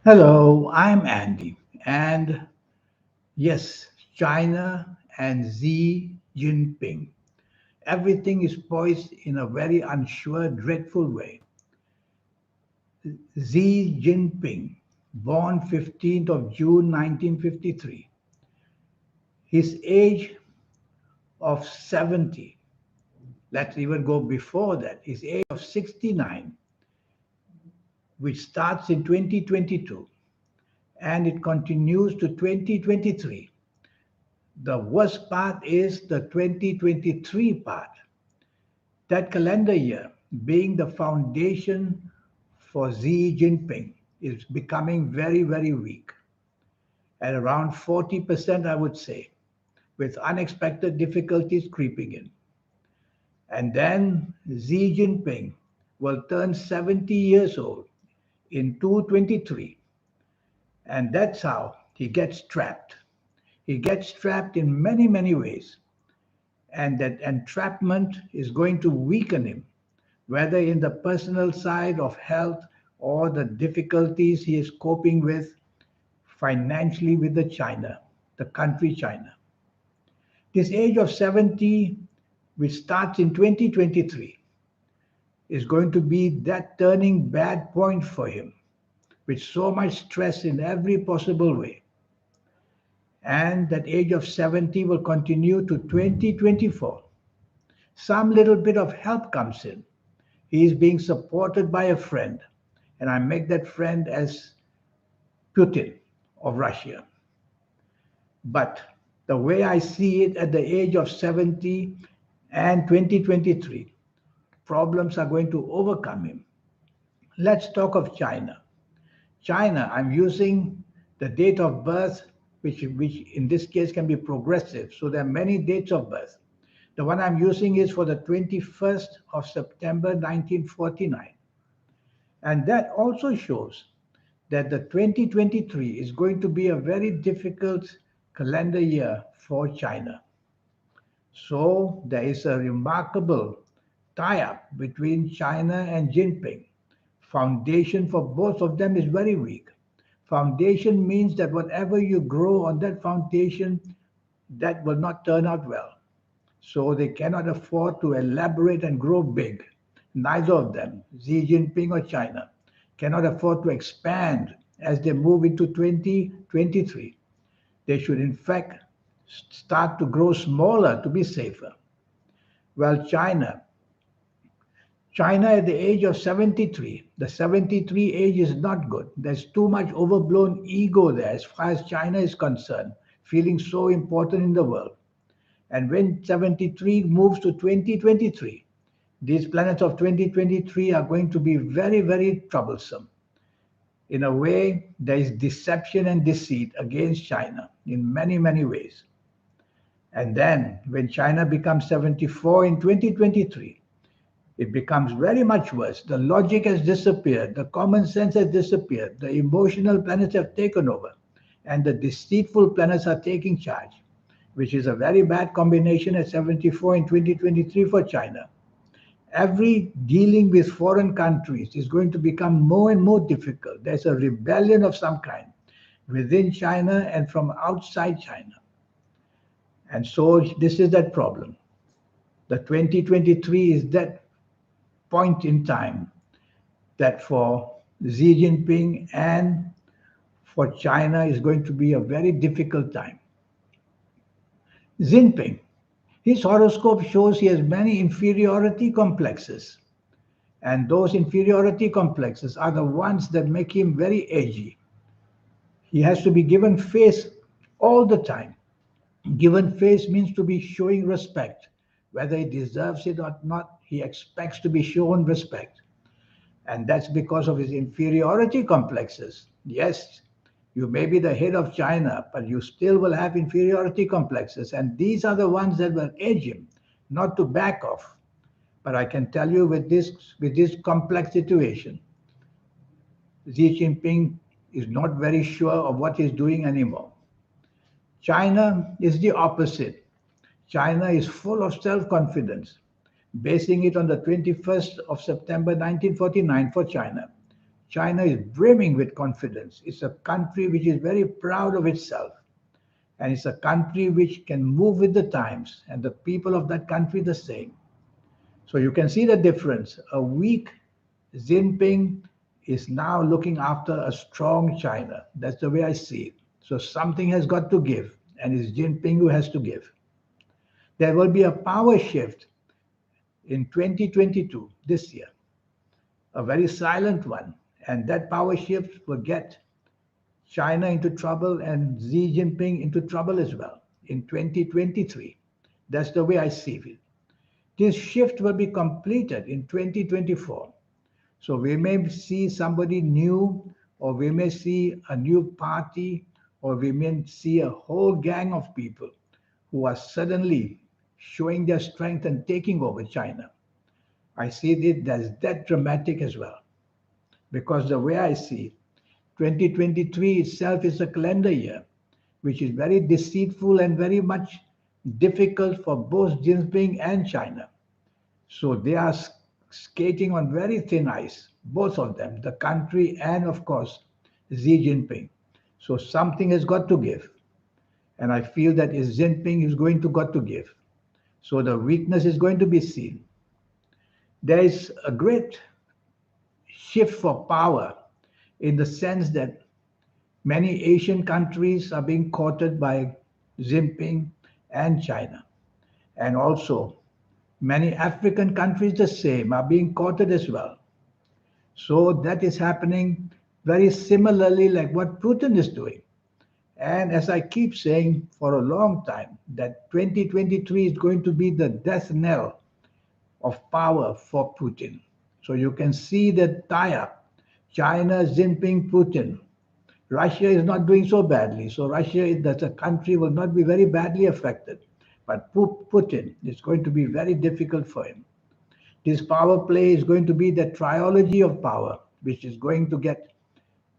Hello, I'm Andy. And yes, China and Xi Jinping. Everything is poised in a very unsure, dreadful way. Xi Jinping, born 15th of June 1953, his age of 70, let's even go before that, his age of 69, which starts in 2022 and it continues to 2023. The worst part is the 2023 part. That calendar year, being the foundation for Xi Jinping, is becoming very, very weak at around 40%, I would say, with unexpected difficulties creeping in. And then Xi Jinping will turn 70 years old in 223, and that's how he gets trapped. He gets trapped in many, many ways, and that entrapment is going to weaken him, whether in the personal side of health or the difficulties he is coping with financially with the China, the country China. This age of 70, which starts in 2023, is going to be that turning bad point for him, with so much stress in every possible way. And that age of 70 will continue to 2024. Some little bit of help comes in. He is being supported by a friend, and I make that friend as Putin of Russia. But the way I see it at the age of 70 and 2023, problems are going to overcome him. Let's talk of China. China, I'm using the date of birth, which in this case can be progressive. So there are many dates of birth. The one I'm using is for the 21st of September 1949. And that also shows that the 2023 is going to be a very difficult calendar year for China. So there is a remarkable tie-up between China and Jinping. Foundation for both of them is very weak. Foundation means that whatever you grow on that foundation, that will not turn out well. So they cannot afford to elaborate and grow big. Neither of them, Xi Jinping or China, cannot afford to expand as they move into 2023. They should, in fact, start to grow smaller to be safer. Well, China at the age of 73, the 73 age is not good. There's too much overblown ego there as far as China is concerned, feeling so important in the world. And when 73 moves to 2023, these planets of 2023 are going to be very, very troublesome. In a way, there is deception and deceit against China in many, many ways. And then when China becomes 74 in 2023, it becomes very much worse. The logic has disappeared, the common sense has disappeared, the emotional planets have taken over, and the deceitful planets are taking charge, which is a very bad combination at 74 in 2023 for China. Every dealing with foreign countries is going to become more and more difficult. There's a rebellion of some kind within China and from outside China. And so this is that problem. The 2023 is that point in time that for Xi Jinping and for China is going to be a very difficult time. Jinping, his horoscope shows he has many inferiority complexes. And those inferiority complexes are the ones that make him very edgy. He has to be given face all the time. Given face means to be showing respect. Whether he deserves it or not, he expects to be shown respect. And that's because of his inferiority complexes. Yes, you may be the head of China, but you still will have inferiority complexes. And these are the ones that will edge him, not to back off. But I can tell you with this complex situation, Xi Jinping is not very sure of what he's doing anymore. China is the opposite. China is full of basing it on the 21st of September 1949 for China. China is brimming with confidence. It's a country which is very proud of itself. And it's a country which can move with the times, and the people of that country the same. So you can see the difference. A weak Jinping is now looking after a strong China. That's the way I see it. So something has got to give, and it's Jinping who has to give. There will be a power shift in 2022, this year, a very silent one. And that power shift will get China into trouble and Xi Jinping into trouble as well in 2023. That's the way I see it. This shift will be completed in 2024. So we may see somebody new, or we may see a new party, or we may see a whole gang of people who are suddenly showing their strength and taking over China. I see it as that dramatic as well. Because the way I see it, 2023 itself is a calendar year, which is very deceitful and very much difficult for both Jinping and China. So they are skating on very thin ice, both of them, the country and, of course, Xi Jinping. So something has got to give. And I feel that is Jinping is going to got to give. So the weakness is going to be seen. There is a great shift for power in the sense that many Asian countries are being courted by Jinping and China. And also, many African countries the same are being courted as well. So that is happening very similarly like what Putin is doing. And as I keep saying for a long time, that 2023 is going to be the death knell of power for Putin. So you can see the tie-up, China, Jinping, Putin. Russia is not doing so badly. So Russia, that's a country, will not be very badly affected. But Putin, it's going to be very difficult for him. This power play is going to be the trilogy of power, which is going to get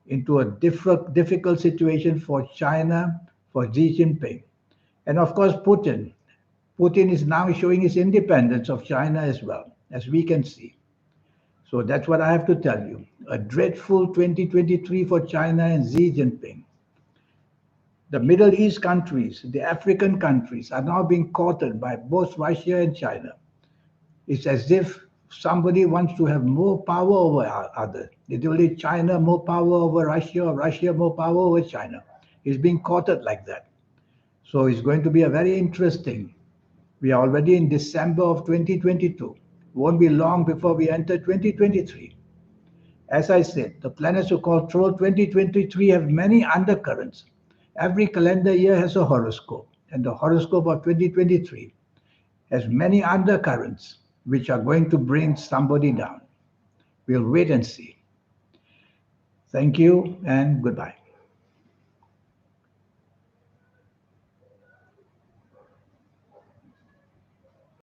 into a difficult situation for China, for Xi Jinping. And of course, Putin. Putin is now showing his independence of China as well, as we can see. So that's what I have to tell you. A dreadful 2023 for China and Xi Jinping. The Middle East countries, the African countries are now being courted by both Russia and China. It's as if somebody wants to have more power over others. Literally, China more power over Russia, or Russia more power over China. It's being courted like that. So it's going to be a very interesting. We are already in December of 2022. Won't be long before we enter 2023. As I said, the planets who control 2023 have many undercurrents. Every calendar year has a horoscope, and the horoscope of 2023 has many undercurrents which are going to bring somebody down. We'll wait and see. Thank you and goodbye.